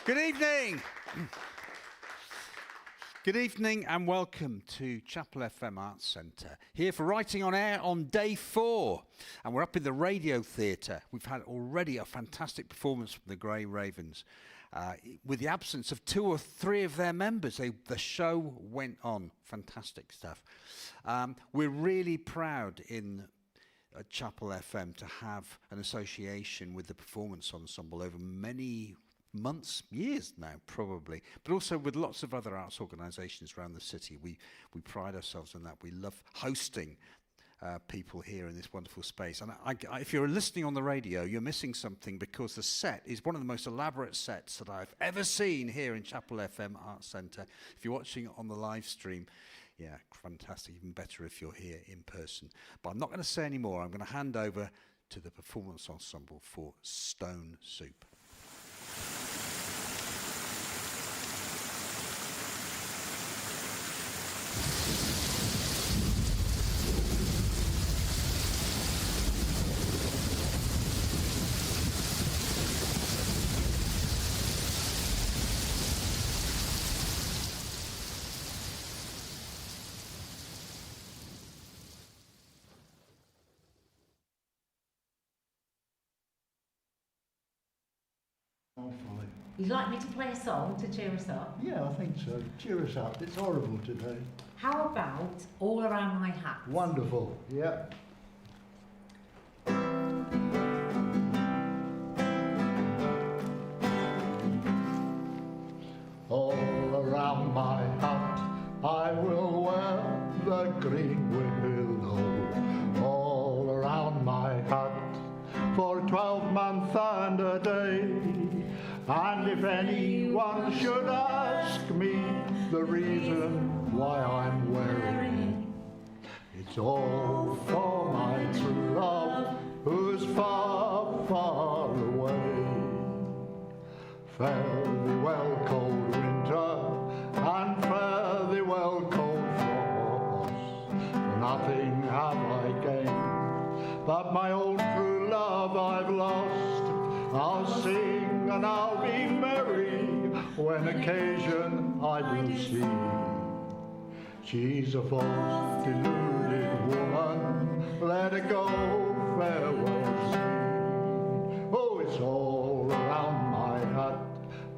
Good evening. Good evening and welcome to Chapel FM Arts Centre. Here for Writing on Air on day 4. And we're up in the Radio Theatre. We've had already a fantastic performance from the Grey Ravens. With the absence of 2 or 3 of their members, the show went on. Fantastic stuff. We're really proud in Chapel FM to have an association with the Performance Ensemble over many months, years now probably, but also with lots of other arts organisations around the city. We pride ourselves on that. We love hosting people here in this wonderful space. And if you're listening on the radio, you're missing something, because the set is one of the most elaborate sets that I've ever seen here in Chapel FM Arts Centre. If you're watching it on the live stream, yeah, fantastic. Even better if you're here in person. But I'm not going to say any more. I'm going to hand over to the Performance Ensemble for Stone Soup. You'd like me to play a song to cheer us up? Yeah, I think so. Cheer us up. It's horrible today. How about All Around My Hat? Wonderful. Yeah. All around my hat I will wear the green willow. All around my hat for 12 months and a day. And if anyone should ask me the reason why I'm wearing it, it's all for my true love who's far, far away. Fare thee well, cold winter, and fare thee well, cold frost. For nothing have I gained, but my old true love I've lost. I'll sing and I'll be merry when occasion I do see. She's a false, deluded woman, let her go, farewell see. Oh, it's all around my hat,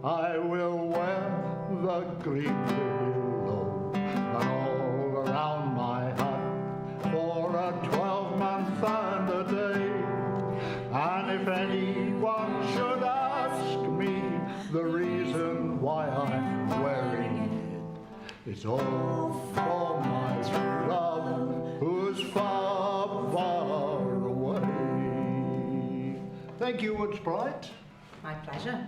I will wear the green willow. And all around my hat for a 12-month and a day. And if anyone should ask me the reason why I'm wearing it, it's all for my true love who's far, far away. Thank you, Wood Sprite. My pleasure.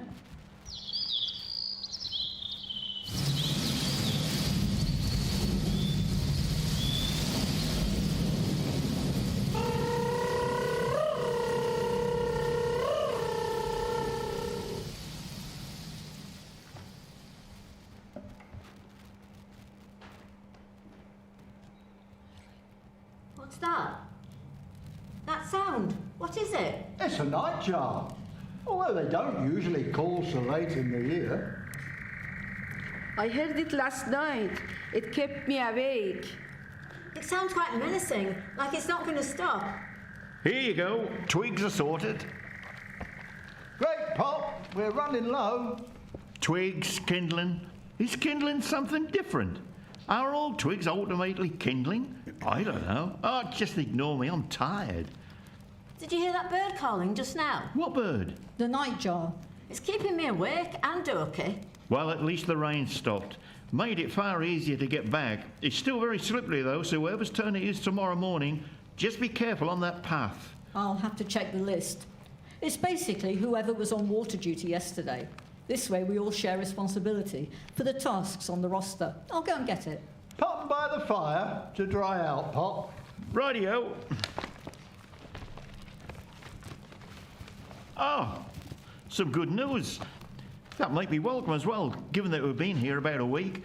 What's that? That sound, what is it? It's a nightjar, although they don't usually call so late in the year. I heard it last night. It kept me awake. It sounds quite menacing, like it's not going to stop. Here you go. Twigs are sorted. Great, Pop. We're running low. Twigs, kindling. Is kindling something different? Are all twigs ultimately kindling? I don't know. Oh, just ignore me. I'm tired. Did you hear that bird calling just now? What bird? The nightjar. It's keeping me awake and okay. Well, at least the rain stopped. Made it far easier to get back. It's still very slippery, though, so whoever's turn it is tomorrow morning, just be careful on that path. I'll have to check the list. It's basically whoever was on water duty yesterday. This way we all share responsibility for the tasks on the roster. I'll go and get it. Pop by the fire to dry out, Pop. Rightio. Oh, some good news. That might be welcome as well, given that we've been here about a week.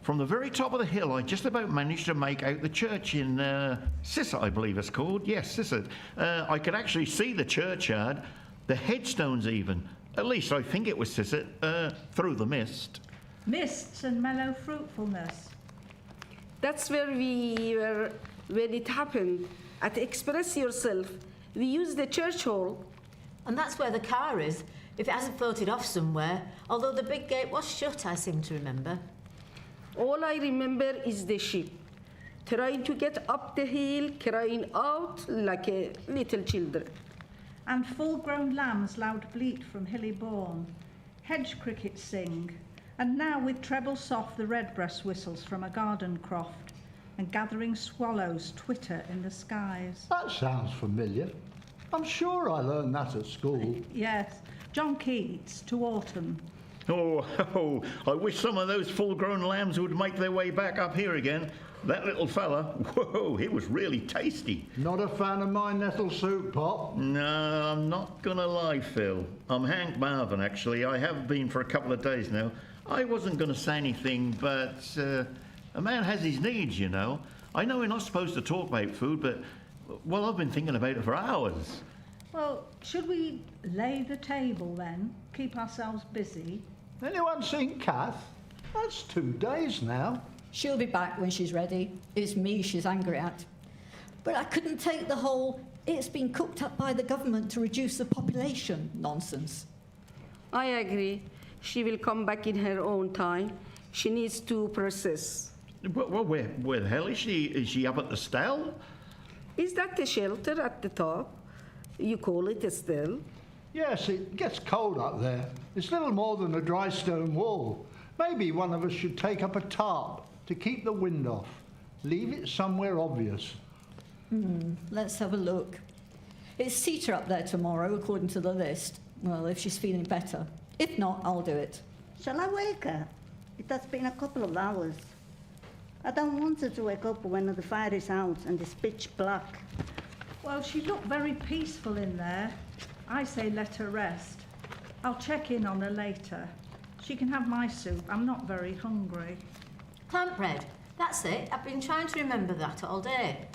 From the very top of the hill, I just about managed to make out the church in Sissa, I believe it's called. Yes, Sissa. I could actually see the churchyard, the headstones even. At least I think it was Sisset, through the mist. Mists and mellow fruitfulness. That's where we were when it happened. At Express Yourself, we used the church hall. And that's where the car is, if it hasn't floated off somewhere, although the big gate was shut, I seem to remember. All I remember is the ship, trying to get up the hill, crying out like a little children. And full-grown lambs loud bleat from hilly bourne. Hedge crickets sing. And now with treble soft the redbreast whistles from a garden croft. And gathering swallows twitter in the skies. That sounds familiar. I'm sure I learned that at school. Yes, John Keats, To Autumn. Oh, I wish some of those full-grown lambs would make their way back up here again. That little fella, whoa, he was really tasty. Not a fan of my nettle soup, Pop. No, I'm not gonna lie, Phil. I'm Hank Marvin, actually. I have been for a couple of days now. I wasn't gonna say anything, but a man has his needs, you know. I know we're not supposed to talk about food, but, well, I've been thinking about it for hours. Well, should we lay the table then? Keep ourselves busy? Anyone seen Kath? That's 2 days now. She'll be back when she's ready. It's me she's angry at. But I couldn't take the whole "it's been cooked up by the government to reduce the population" nonsense. I agree. She will come back in her own time. She needs to process. Well, where the hell is she? Is she up at the stell? Is that the shelter at the top? You call it a stell? Yes, it gets cold up there. It's little more than a dry stone wall. Maybe one of us should take up a tarp to keep the wind off. Leave it somewhere obvious. Let's have a look. It's Sita up there tomorrow, according to the list. Well, if she's feeling better. If not, I'll do it. Shall I wake her? It has been a couple of hours. I don't want her to wake up when the fire is out and it's pitch black. Well, she looked very peaceful in there. I say let her rest. I'll check in on her later. She can have my soup. I'm not very hungry. Clamp bread. That's it. I've been trying to remember that all day.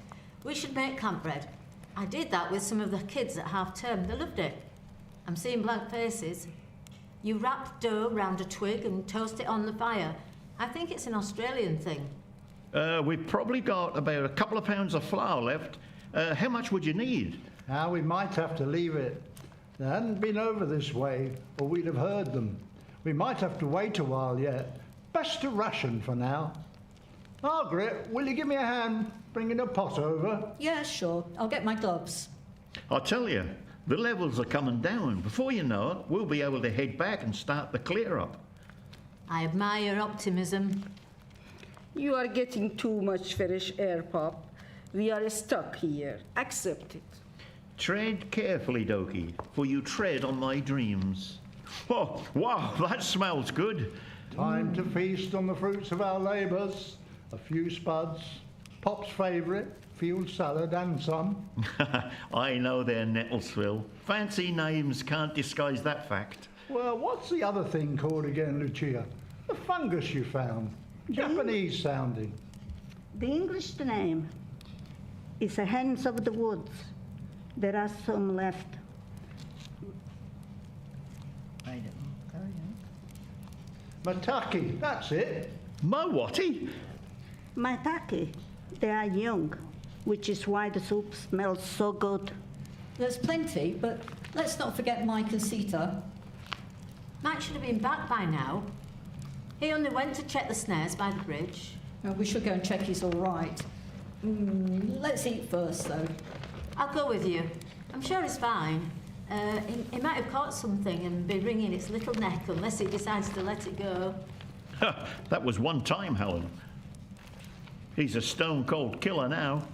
We should make clamp bread. I did that with some of the kids at half term. They loved it. I'm seeing blank faces. You wrap dough round a twig and toast it on the fire. I think it's an Australian thing. We've probably got about a couple of pounds of flour left. How much would you need? Now we might have to leave it. They hadn't been over this way, or we'd have heard them. We might have to wait a while yet. Best to ration for now. Margaret, will you give me a hand bringing a pot over? Yeah, sure. I'll get my gloves. I'll tell you, the levels are coming down. Before you know it, we'll be able to head back and start the clear up. I admire your optimism. You are getting too much fresh air, Pop. We are stuck here. Accept it. Tread carefully, Doki, for you tread on my dreams. Oh, wow, that smells good. Time to feast on the fruits of our labours. A few spuds, Pop's favourite, field salad and some. I know they're nettles, Phil. Fancy names can't disguise that fact. Well, what's the other thing called again, Lucia? The fungus you found. Japanese sounding. The English name is a hens of the woods. There are some left. I don't know. Carry on. Mataki, that's it. Mawati? Maitake, they are young, which is why the soup smells so good. There's plenty, but let's not forget Mike and Sita. Mike should have been back by now. He only went to check the snares by the bridge. We should go and check he's all right. Let's eat first, though. I'll go with you. I'm sure he's fine. He might have caught something and be wringing its little neck unless he decides to let it go. That was one time, Helen. He's a stone-cold killer now.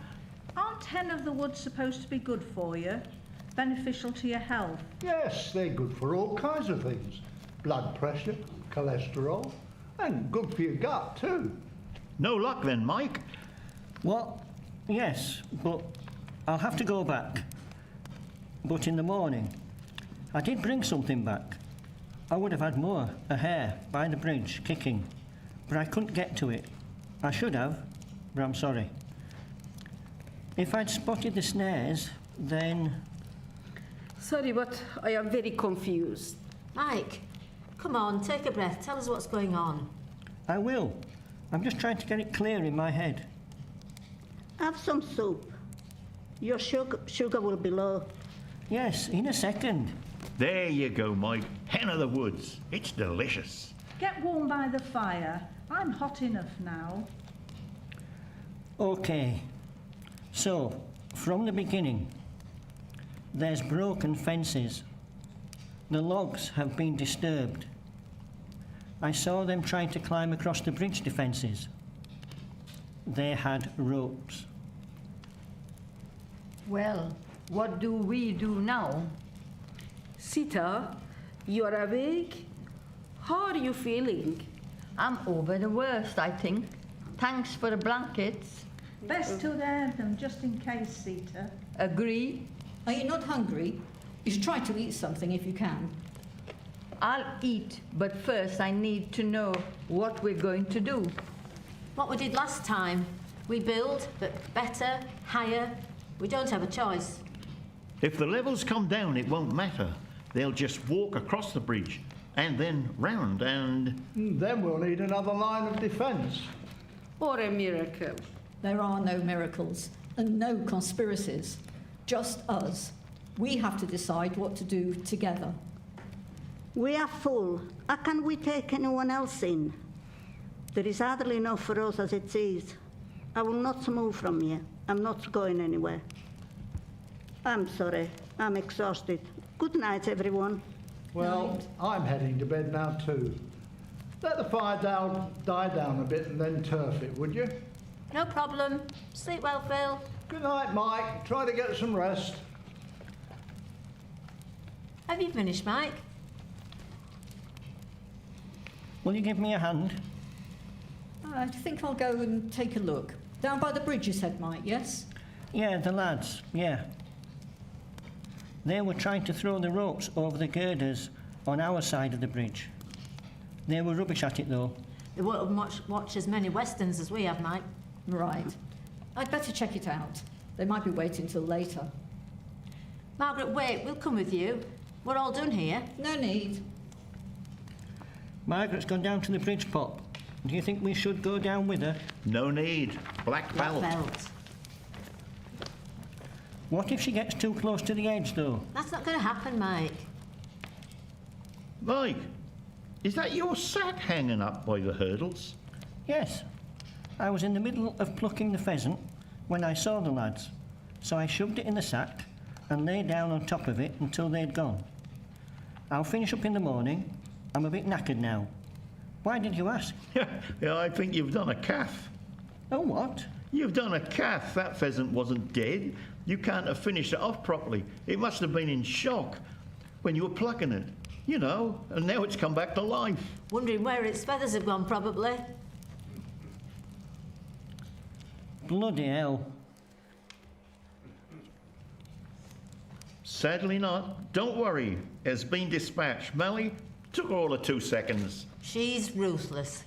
Aren't hen of the woods supposed to be good for you? Beneficial to your health? Yes, they're good for all kinds of things. Blood pressure, cholesterol, and good for your gut too. No luck then, Mike. What? Yes, but I'll have to go back. But in the morning. I did bring something back. I would have had more, a hare, by the bridge, kicking. But I couldn't get to it. I should have, but I'm sorry. If I'd spotted the snares, then... Sorry, but I am very confused. Mike, come on, take a breath. Tell us what's going on. I will. I'm just trying to get it clear in my head. Have some soup. Your sugar will be low. Yes, in a second. There you go, Mike. Hen of the woods. It's delicious. Get warm by the fire. I'm hot enough now. Okay. So, from the beginning, there's broken fences. The logs have been disturbed. I saw them trying to climb across the bridge defences. They had ropes. Well, what do we do now? Sita, you are awake? How are you feeling? I'm over the worst, I think. Thanks for the blankets. Best to air them just in case, Sita. Agree? Are you not hungry? You should try to eat something if you can. I'll eat, but first I need to know what we're going to do. What we did last time. We build, but better, higher. We don't have a choice. If the levels come down, it won't matter. They'll just walk across the bridge and then round and... Then we'll need another line of defence. Or a miracle. There are no miracles and no conspiracies. Just us. We have to decide what to do together. We are full. How can we take anyone else in? There is hardly enough for us as it is. I will not move from here. I'm not going anywhere. I'm sorry. I'm exhausted. Good night, everyone. Well, I'm heading to bed now too. Let the fire die down a bit and then turf it, would you? No problem. Sleep well, Phil. Good night, Mike. Try to get some rest. Have you finished, Mike? Will you give me a hand? I think I'll go and take a look. Down by the bridge, you said, Mike, yes? Yeah, the lads, yeah. They were trying to throw the ropes over the girders on our side of the bridge. They were rubbish at it, though. They won't have watched as many westerns as we have, Mike. Right. I'd better check it out. They might be waiting till later. Margaret, wait. We'll come with you. We're all done here. No need. Margaret's gone down to the bridge, Pop. Do you think we should go down with her? No need. Black belt. Belt. What if she gets too close to the edge, though? That's not going to happen, Mike. Mike, is that your sack hanging up by the hurdles? Yes. I was in the middle of plucking the pheasant when I saw the lads, so I shoved it in the sack and lay down on top of it until they'd gone. I'll finish up in the morning. I'm a bit knackered now. Why did you ask? Yeah, I think you've done a calf. Oh, what? You've done a calf. That pheasant wasn't dead. You can't have finished it off properly. It must have been in shock when you were plucking it. You know, and now it's come back to life. Wondering where its feathers have gone, probably. Bloody hell. Sadly not. Don't worry. It's been dispatched. Melly, took all of 2 seconds. She's ruthless.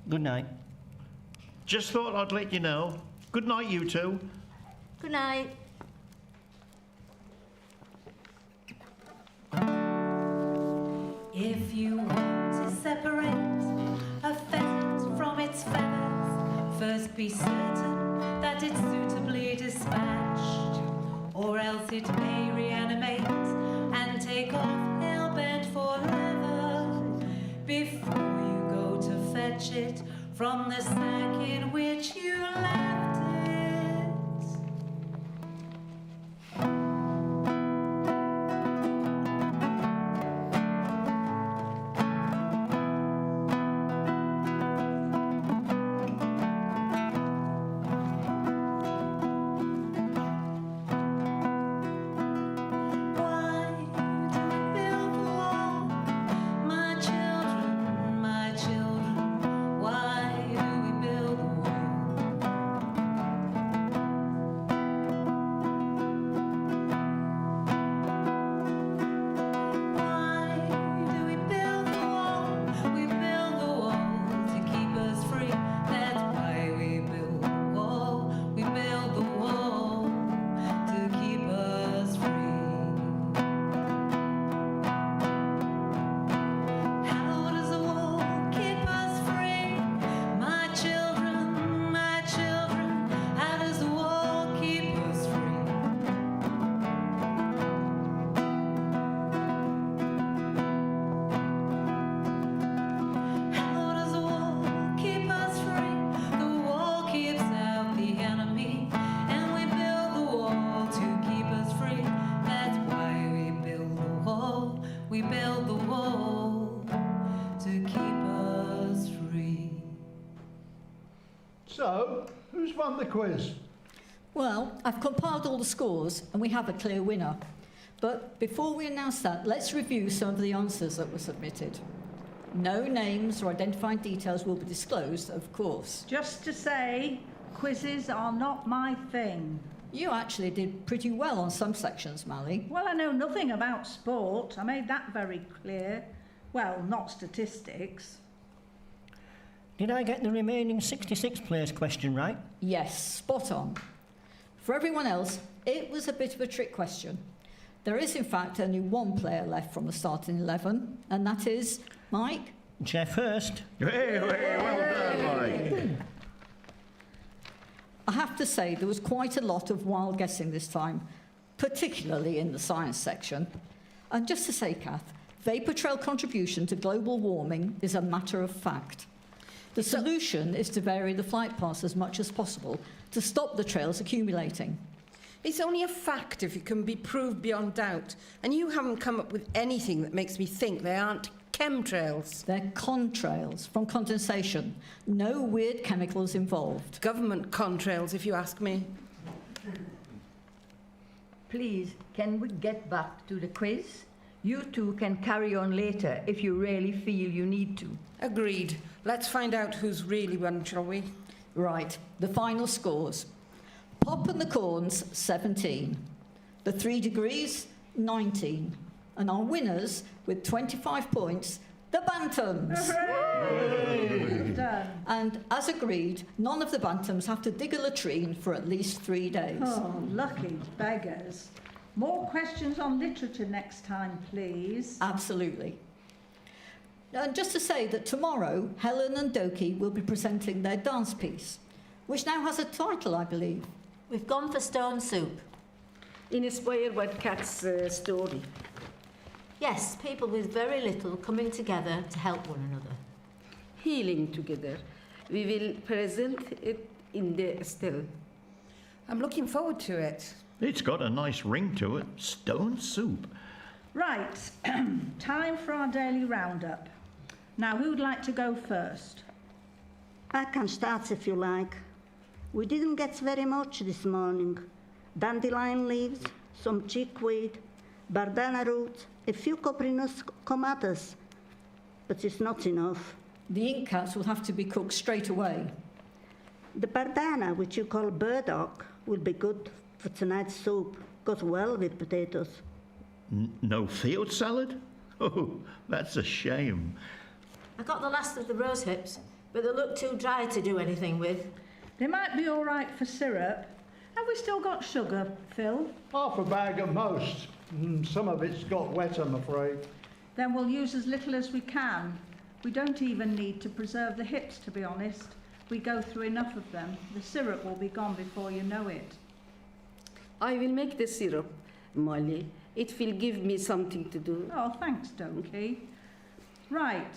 Good night. Just thought I'd let you know. Good night, you two. Good night. If you want to separate a pheasant from its feathers, first be certain that it's suitably dispatched, or else it may reanimate and take off hell-bent for leather before you go to fetch it from the sack in which you left it. So, who's won the quiz? Well, I've compiled all the scores and we have a clear winner. But before we announce that, let's review some of the answers that were submitted. No names or identifying details will be disclosed, of course. Just to say, quizzes are not my thing. You actually did pretty well on some sections, Mally. Well, I know nothing about sport. I made that very clear. Well, not statistics. Did I get the remaining 66 players question right? Yes, spot on. For everyone else, it was a bit of a trick question. There is, in fact, only one player left from the starting 11, and that is Mike. Jeff Hurst. Hey, well done, Mike. I have to say there was quite a lot of wild guessing this time, particularly in the science section. And just to say, Kath, vapor trail contribution to global warming is a matter of fact. The solution is to vary the flight paths as much as possible to stop the trails accumulating. It's only a fact if it can be proved beyond doubt. And you haven't come up with anything that makes me think they aren't chemtrails. They're contrails from condensation. No weird chemicals involved. Government contrails, if you ask me. Please, can we get back to the quiz? You two can carry on later if you really feel you need to. Agreed. Let's find out who's really won, shall we? Right, the final scores. Pop and the Corns, 17. The 3 Degrees, 19. And our winners, with 25 points, the Bantams. Done. And as agreed, none of the Bantams have to dig a latrine for at least 3 days. Oh, lucky beggars. More questions on literature next time, please. Absolutely. And just to say that tomorrow, Helen and Doki will be presenting their dance piece, which now has a title, I believe. We've gone for stone soup. Inspired by Kat's story. Yes, people with very little coming together to help one another. Healing together. We will present it in the still. I'm looking forward to it. It's got a nice ring to it. Stone soup. Right, time for our daily roundup. Now, who would like to go first? I can start if you like. We didn't get very much this morning. Dandelion leaves, some chickweed, bardana root, a few coprinus comatas, but it's not enough. The ink cats will have to be cooked straight away. The bardana, which you call burdock, will be good for tonight's soup. Goes well with potatoes. No field salad? Oh, that's a shame. I got the last of the rose hips, but they look too dry to do anything with. They might be all right for syrup. Have we still got sugar, Phil? Half a bag at most. Some of it's got wet, I'm afraid. Then we'll use as little as we can. We don't even need to preserve the hips, to be honest. We go through enough of them. The syrup will be gone before you know it. I will make the syrup, Molly. It will give me something to do. Oh, thanks, Doki. Right.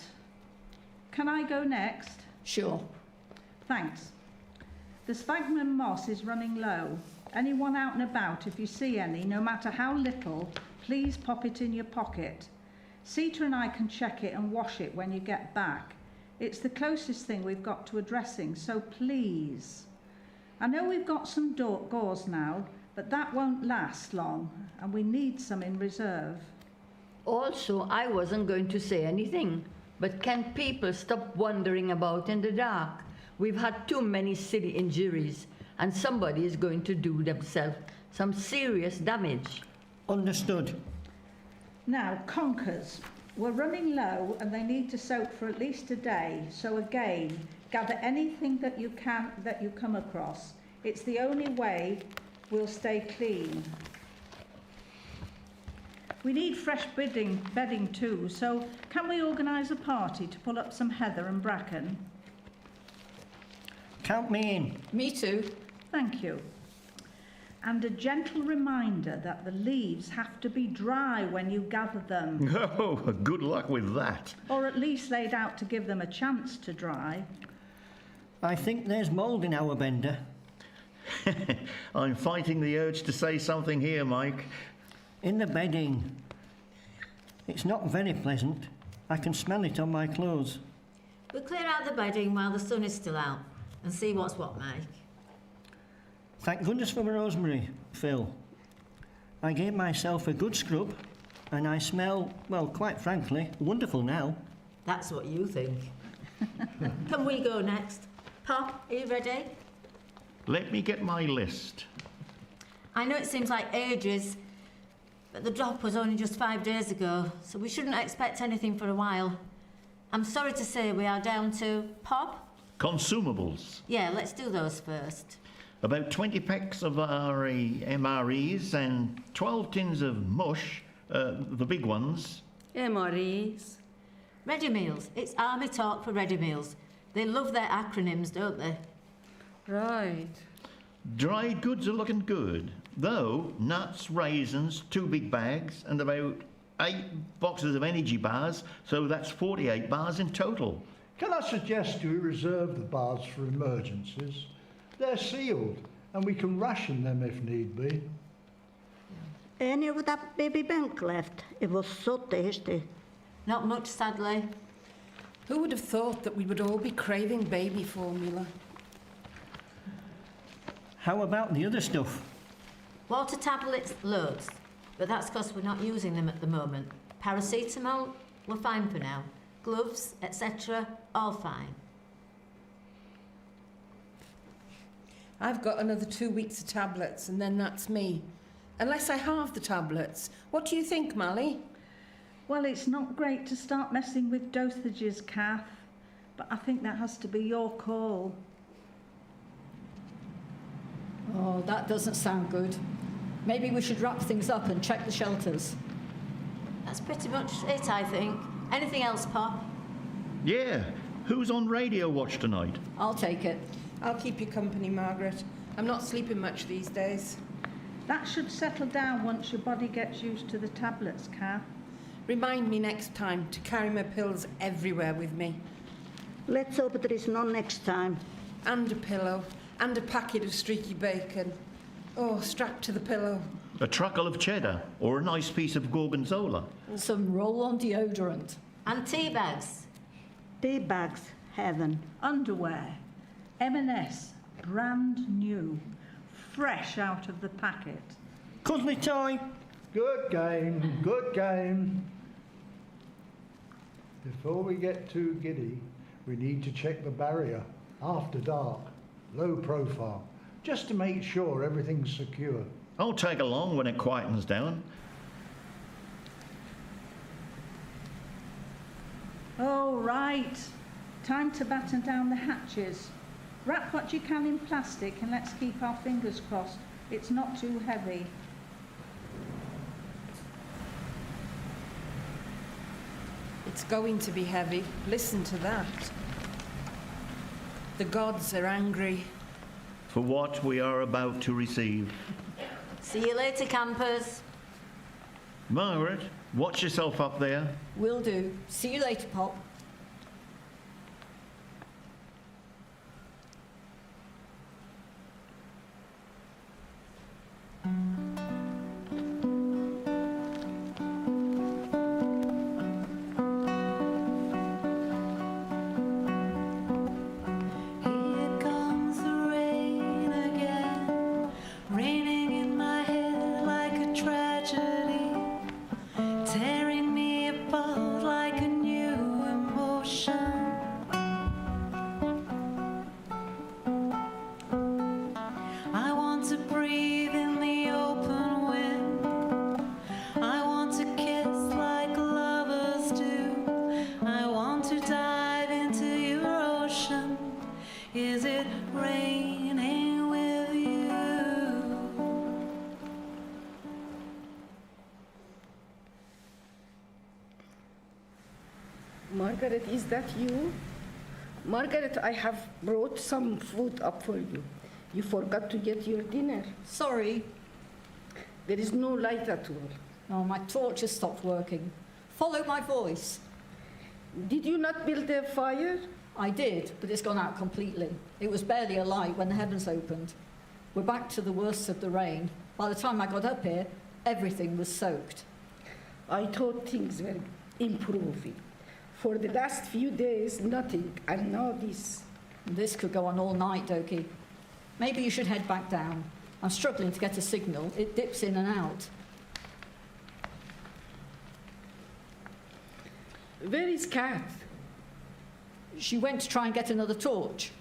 Can I go next? Sure. Thanks. The sphagnum moss is running low. Anyone out and about, if you see any, no matter how little, please pop it in your pocket. Sita and I can check it and wash it when you get back. It's the closest thing we've got to a dressing, so please. I know we've got some gauze now, but that won't last long, and we need some in reserve. Also, I wasn't going to say anything, but can people stop wandering about in the dark? We've had too many silly injuries, and somebody is going to do themselves some serious damage. Understood. Now, conkers. We're running low and they need to soak for at least a day, so again, gather anything that you can that you come across. It's the only way we'll stay clean. We need fresh bedding too, so can we organise a party to pull up some heather and bracken? Count me in. Me too. Thank you. And a gentle reminder that the leaves have to be dry when you gather them. Oh, good luck with that. Or at least laid out to give them a chance to dry. I think there's mould in our bender. I'm fighting the urge to say something here, Mike. In the bedding. It's not very pleasant. I can smell it on my clothes. We'll clear out the bedding while the sun is still out. and see what's what, Mike. Thank goodness for rosemary, Phil. I gave myself a good scrub and I smell, well, quite frankly, wonderful now. That's what you think. Can we go next? Pop, are you ready? Let me get my list. I know it seems like ages, but the drop was only just 5 days ago, so we shouldn't expect anything for a while. I'm sorry to say we are down to Pop. Consumables. Yeah, let's do those first. About 20 packs of MREs and 12 tins of mush, the big ones. MREs. Ready meals. It's army talk for ready meals. They love their acronyms, don't they? Right. Dried goods are looking good, though nuts, raisins, 2 big bags, and about 8 boxes of energy bars, so that's 48 bars in total. Can I suggest we reserve the bars for emergencies? They're sealed, and we can ration them if need be. Any of that baby milk left? It was so tasty. Not much, sadly. Who would have thought that we would all be craving baby formula? How about the other stuff? Water tablets, loads. But that's because we're not using them at the moment. Paracetamol, we're fine for now. Gloves, etc., all fine. I've got another 2 weeks of tablets and then that's me. Unless I halve the tablets. What do you think, Mally? Well, it's not great to start messing with dosages, Kath, but I think that has to be your call. Oh, that doesn't sound good. Maybe we should wrap things up and check the shelters. That's pretty much it, I think. Anything else, Pop? Yeah, who's on radio watch tonight? I'll take it. I'll keep you company, Margaret. I'm not sleeping much these days. That should settle down once your body gets used to the tablets, Kath. Remind me next time to carry my pills everywhere with me. Let's hope there is none next time. And a pillow. And a packet of streaky bacon. Oh, strapped to the pillow. A truckle of cheddar or a nice piece of gorgonzola. Some roll-on deodorant. And tea bags. Tea bags, heaven. Underwear. M&S. Brand new. Fresh out of the packet. Cuddly toy. Good game, good game. Before we get too giddy, we need to check the barrier. After dark, low profile, just to make sure everything's secure. I'll tag along when it quietens down. Oh, right. Time to batten down the hatches. Wrap what you can in plastic and let's keep our fingers crossed. It's not too heavy. It's going to be heavy. Listen to that. The gods are angry. For what we are about to receive. See you later, campers. Margaret, watch yourself up there. Will do. See you later, Pop. Here comes the rain again, raining in my head like a tragedy, tearing me apart like a new emotion. I want to breathe in the open wind. I want to kiss like lovers do. I want to dive into your ocean. Is it raining with you? Margaret, is that you? Margaret, I have brought some food up for you. You forgot to get your dinner. Sorry. There is no light at all. Oh, my torch has stopped working. Follow my voice. Did you not build a fire? I did, but it's gone out completely. It was barely a light when the heavens opened. We're back to the worst of the rain. By the time I got up here, everything was soaked. I thought things were improving. For the last few days, nothing, and now this. This could go on all night, Doki. Maybe you should head back down. I'm struggling to get a signal. It dips in and out. Where is Kath? She went to try and get another torch.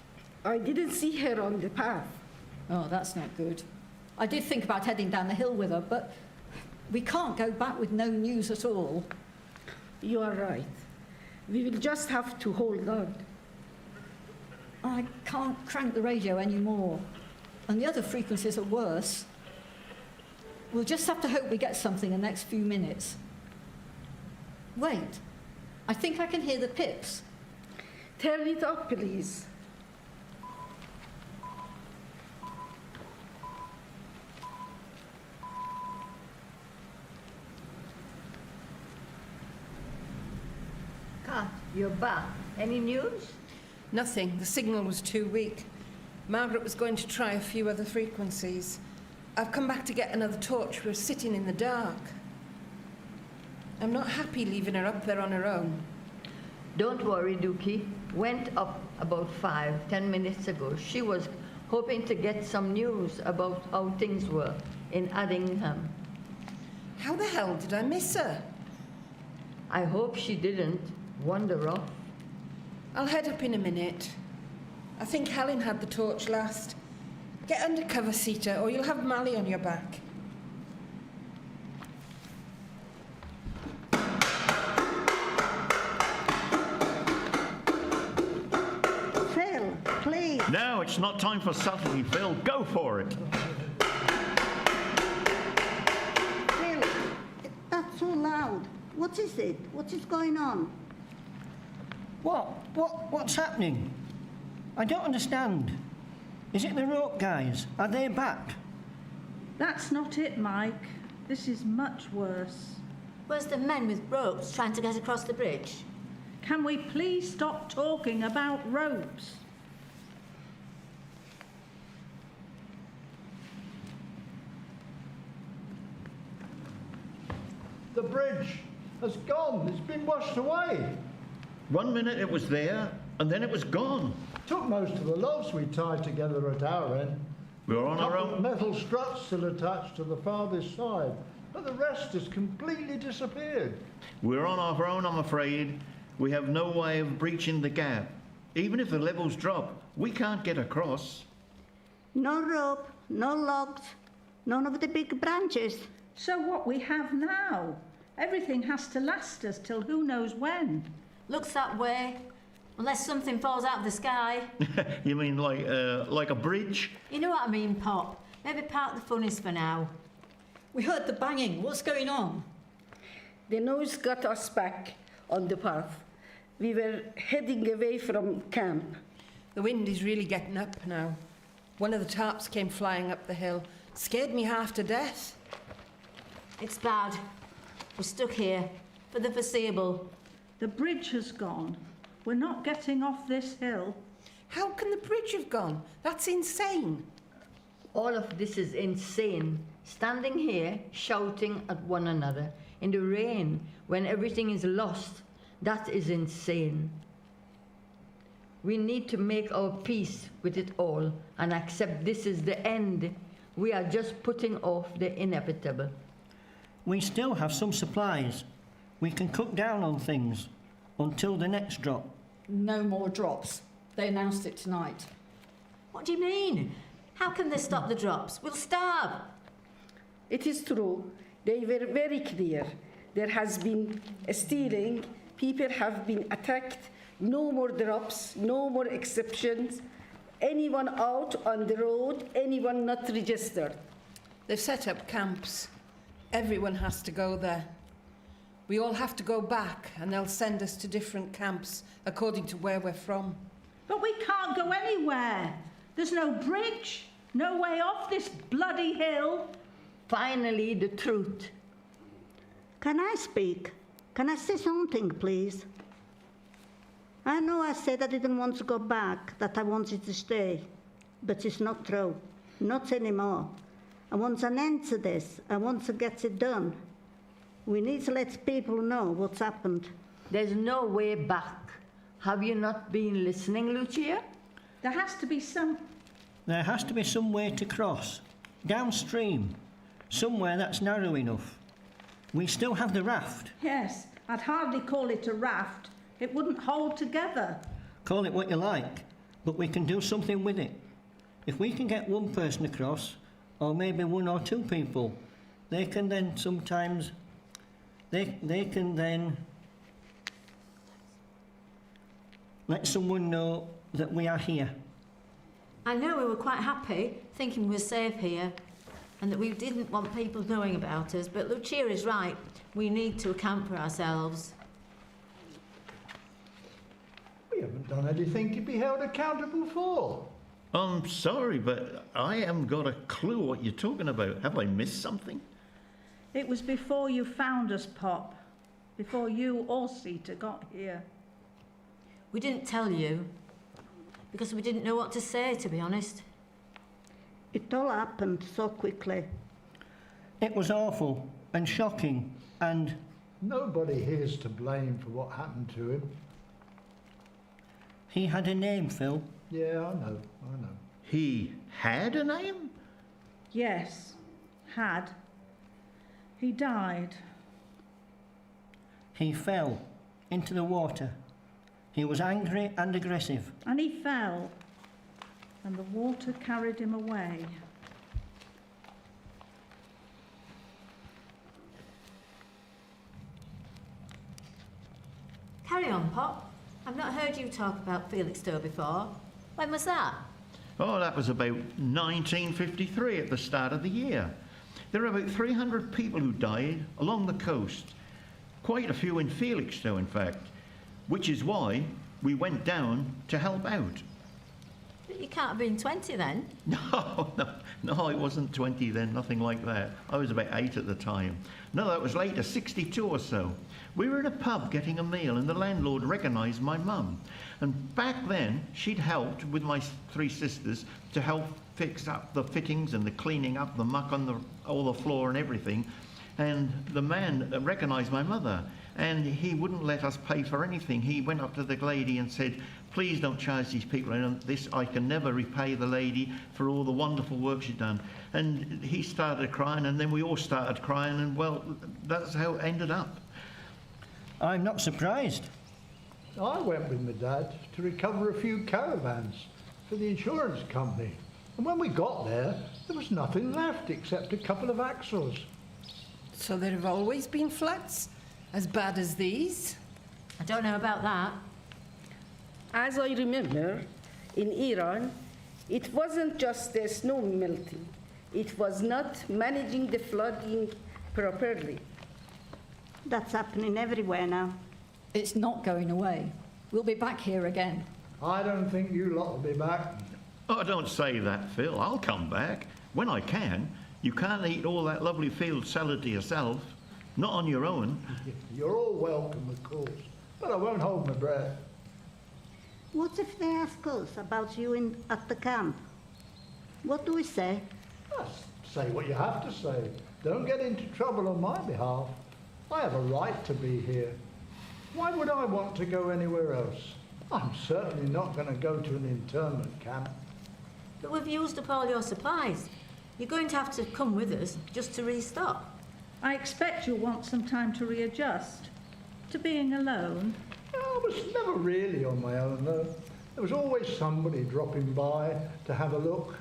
I didn't see her on the path. Oh, that's not good. I did think about heading down the hill with her, but we can't go back with no news at all. You are right. We will just have to hold on. I can't crank the radio anymore, and the other frequencies are worse. We'll just have to hope we get something in the next few minutes. Wait, I think I can hear the pips. Turn it up, please. Kat, you're back. Any news? Nothing. The signal was too weak. Margaret was going to try a few other frequencies. I've come back to get another torch. We're sitting in the dark. I'm not happy leaving her up there on her own. Don't worry, Dookie. Went up about 5-10 minutes ago. She was hoping to get some news about how things were in Addingham. How the hell did I miss her? I hope she didn't wander off. I'll head up in a minute. I think Helen had the torch last. Get under cover, Sita, or you'll have Mally on your back. Phil, please. No, it's not time for subtlety, Phil. Go for it. Phil, that's so loud. What is it? What is going on? What's happening? I don't understand. Is it the rope guys? Are they back? That's not it, Mike. This is much worse. Where's the men with ropes trying to get across the bridge? Can we please stop talking about ropes? The bridge has gone. It's been washed away. 1 minute it was there, and then it was gone. Took most of the logs we tied together at our end. We're on our Couple of own. metal struts still attached to the farthest side, but the rest has completely disappeared. We're on our own, I'm afraid. We have no way of breaching the gap. Even if the levels drop, we can't get across. No rope, no logs, none of the big branches. So what we have now? Everything has to last us till who knows when. Looks that way. Unless something falls out of the sky. You mean like a bridge? You know what I mean, Pop. Maybe park the funnies for now. We heard the banging. What's going on? The noise got us back on the path. We were heading away from camp. The wind is really getting up now. One of the tarps came flying up the hill. Scared me half to death. It's bad. We're stuck here for the foreseeable. The bridge has gone. We're not getting off this hill. How can the bridge have gone? That's insane. All of this is insane. Standing here, shouting at one another in the rain when everything is lost, that is insane. We need to make our peace with it all and accept this is the end. We are just putting off the inevitable. We still have some supplies. We can cook down on things until the next drop. No more drops. They announced it tonight. What do you mean? How can they stop the drops? We'll starve. It is true. They were very clear. There has been a stealing. People have been attacked. No more drops. No more exceptions. Anyone out on the road, anyone not registered. They've set up camps. Everyone has to go there. We all have to go back and they'll send us to different camps according to where we're from. But we can't go anywhere. There's no bridge, no way off this bloody hill. Finally, the truth. Can I speak? Can I say something, please? I know I said I didn't want to go back, that I wanted to stay. But it's not true. Not anymore. I want an end to this. I want to get it done. We need to let people know what's happened. There's no way back. Have you not been listening, Lucia? There has to be some... There has to be some way to cross. Downstream. Somewhere that's narrow enough. We still have the raft. Yes, I'd hardly call it a raft. It wouldn't hold together. Call it what you like, but we can do something with it. If we can get one person across, or maybe one or two people, they can then sometimes... They can then let someone know that we are here. I know we were quite happy, thinking we were safe here, and that we didn't want people knowing about us, but Lucia is right. We need to account for ourselves. We haven't done anything to be held accountable for. I'm sorry, but I haven't got a clue what you're talking about. Have I missed something? It was before you found us, Pop. Before you or Sita got here. We didn't tell you, because we didn't know what to say, to be honest. It all happened so quickly. It was awful and shocking and... Nobody here's to blame for what happened to him. He had a name, Phil. Yeah, I know. He had a name? Yes, had. He died. He fell into the water. He was angry and aggressive. And he fell. And the water carried him away. Carry on, Pop. I've not heard you talk about Felixstowe before. When was that? Oh, that was about 1953 at the start of the year. There were about 300 people who died along the coast. Quite a few in Felixstowe, in fact, which is why we went down to help out. But you can't have been 20 then. No, I wasn't 20 then, nothing like that. I was about 8 at the time. No, that was later, 62 or so. We were in a pub getting a meal and the landlord recognised my mum. And back then, she'd helped with my 3 sisters to help fix up the fittings and the cleaning up, the muck on all the floor and everything. And the man recognised my mother and he wouldn't let us pay for anything. He went up to the lady and said, please don't charge these people. And this, I can never repay the lady for all the wonderful work she'd done. And he started crying and then we all started crying and well, that's how it ended up. I'm not surprised. I went with my dad to recover a few caravans for the insurance company. And when we got there was nothing left except a couple of axles. So there have always been floods? As bad as these? I don't know about that. As I remember, in Iran, it wasn't just the snow melting. It was not managing the flooding properly. That's happening everywhere now. It's not going away. We'll be back here again. I don't think you lot will be back. Oh, don't say that, Phil. I'll come back when I can. You can't eat all that lovely field salad to yourself. Not on your own. You're all welcome, of course, but I won't hold my breath. What if they ask us about you at the camp? What do we say? Just say what you have to say. Don't get into trouble on my behalf. I have a right to be here. Why would I want to go anywhere else? I'm certainly not going to go to an internment camp. But we've used up all your supplies. You're going to have to come with us just to restock. I expect you'll want some time to readjust to being alone. I was never really on my own, though. There was always somebody dropping by to have a look.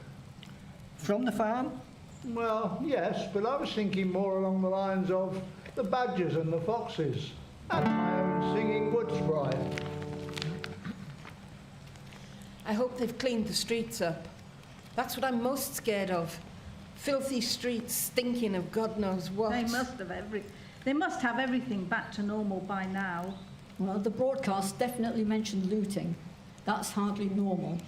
From the farm? Well, yes, but I was thinking more along the lines of the badgers and the foxes, and my own singing wood sprite. I hope they've cleaned the streets up. That's what I'm most scared of. Filthy streets stinking of God knows what. They must have everything back to normal by now. Well, the broadcast definitely mentioned looting. That's hardly normal.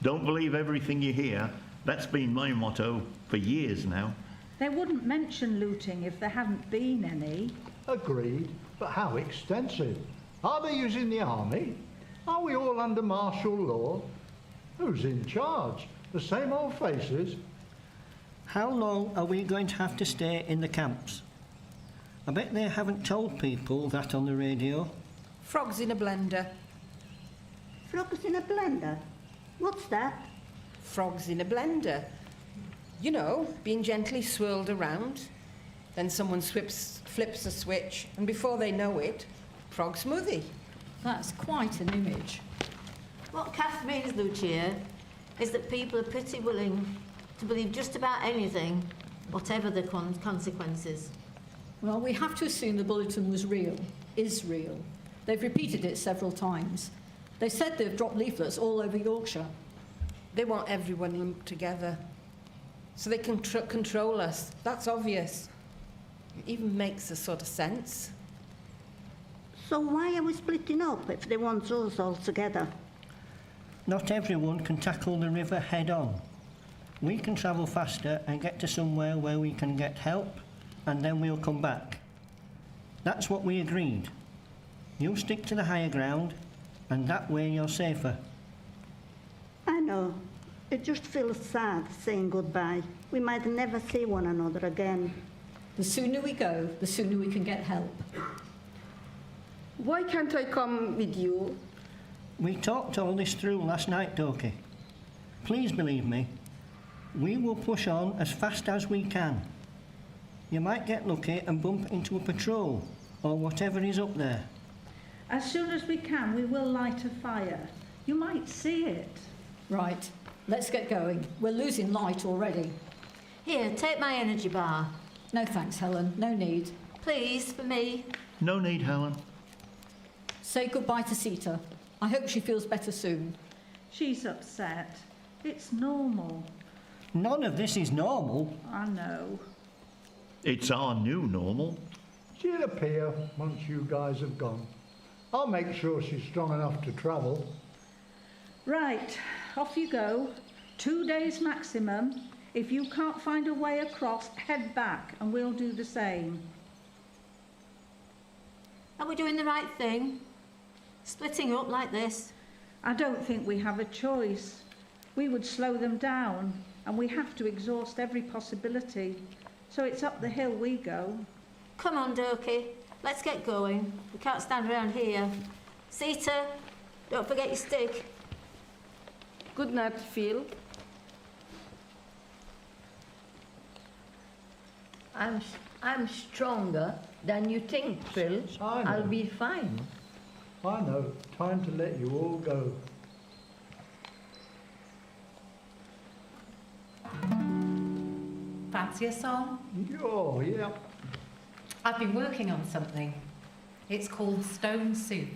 Don't believe everything you hear. That's been my motto for years now. They wouldn't mention looting if there hadn't been any. Agreed, but how extensive? Are they using the army? Are we all under martial law? Who's in charge? The same old faces? How long are we going to have to stay in the camps? I bet they haven't told people that on the radio. Frogs in a blender. Frogs in a blender? What's that? Frogs in a blender. You know, being gently swirled around. Then someone flips a switch, and before they know it, frog smoothie. That's quite an image. What Kath means, Lucia, is that people are pretty willing to believe just about anything, whatever the consequences. Well, we have to assume the bulletin was real, is real. They've repeated it several times. They said they've dropped leaflets all over Yorkshire. They want everyone lumped together so they can control us. That's obvious. It even makes a sort of sense. So why are we splitting up if they want us all together? Not everyone can tackle the river head on. We can travel faster and get to somewhere where we can get help, and then we'll come back. That's what we agreed. You'll stick to the higher ground, and that way you're safer. I know. It just feels sad saying goodbye. We might never see one another again. The sooner we go, the sooner we can get help. Why can't I come with you? We talked all this through last night, Doki. Please believe me. We will push on as fast as we can. You might get lucky and bump into a patrol or whatever is up there. As soon as we can, we will light a fire. You might see it. Right, let's get going. We're losing light already. Here, take my energy bar. No thanks, Helen. No need. Please, for me. No need, Helen. Say goodbye to Sita. I hope she feels better soon. She's upset. It's normal. None of this is normal. I know. It's our new normal. She'll appear once you guys have gone. I'll make sure she's strong enough to travel. Right, off you go. 2 days maximum. If you can't find a way across, head back and we'll do the same. Are we doing the right thing? Splitting up like this? I don't think we have a choice. We would slow them down, and we have to exhaust every possibility. So it's up the hill we go. Come on, Doki. Let's get going. We can't stand around here. Sita, don't forget your stick. Good night, Phil. I'm stronger than you think, Phil. I know. I'll be fine. I know. Time to let you all go. Fancy a song? Oh, yeah. I've been working on something. It's called Stone Soup.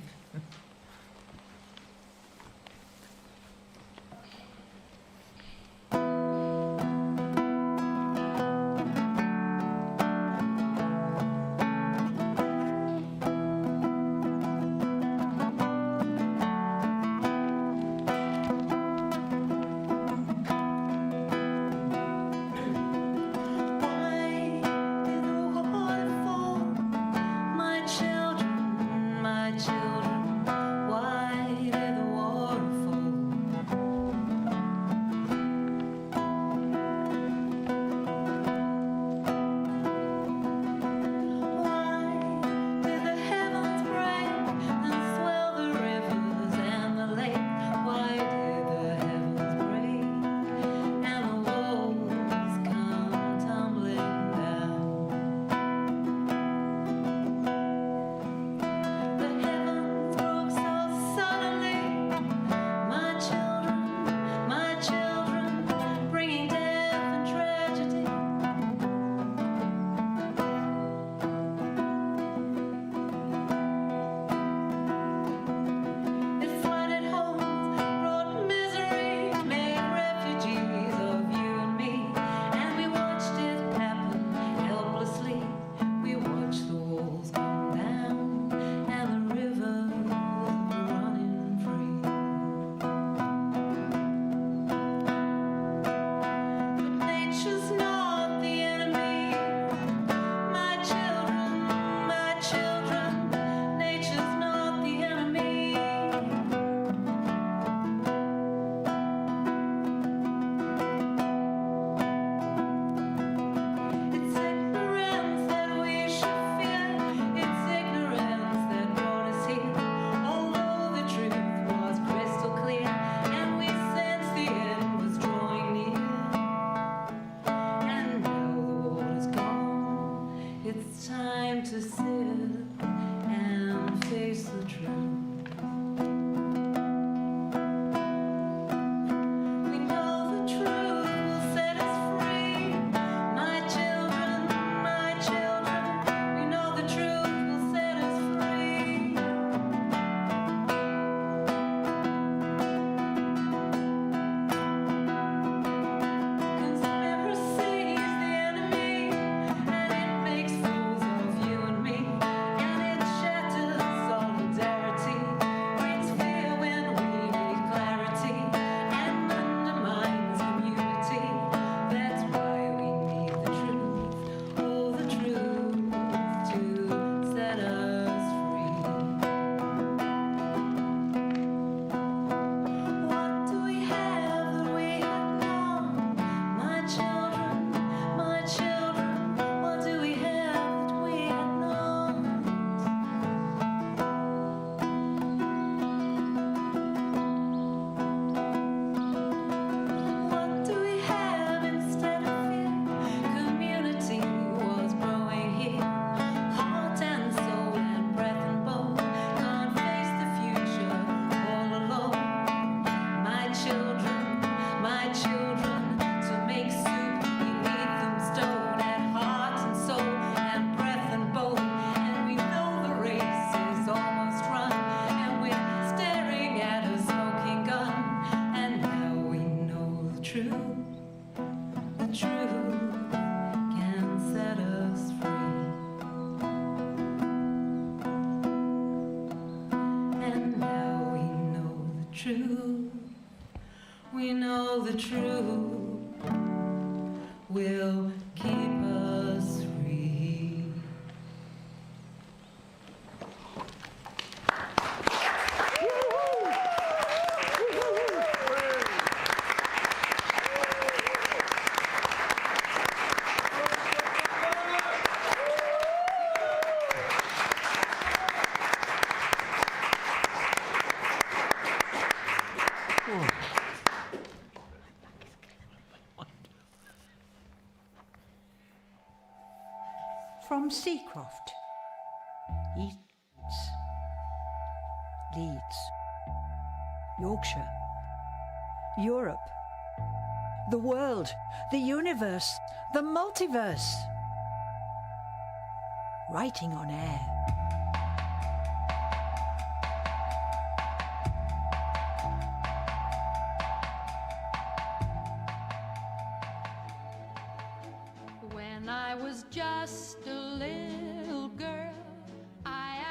My children, truth. We know the truth will keep us free. From Seacroft, Eats, Leeds, Yorkshire, Europe, the world, the universe, the multiverse. Writing on air.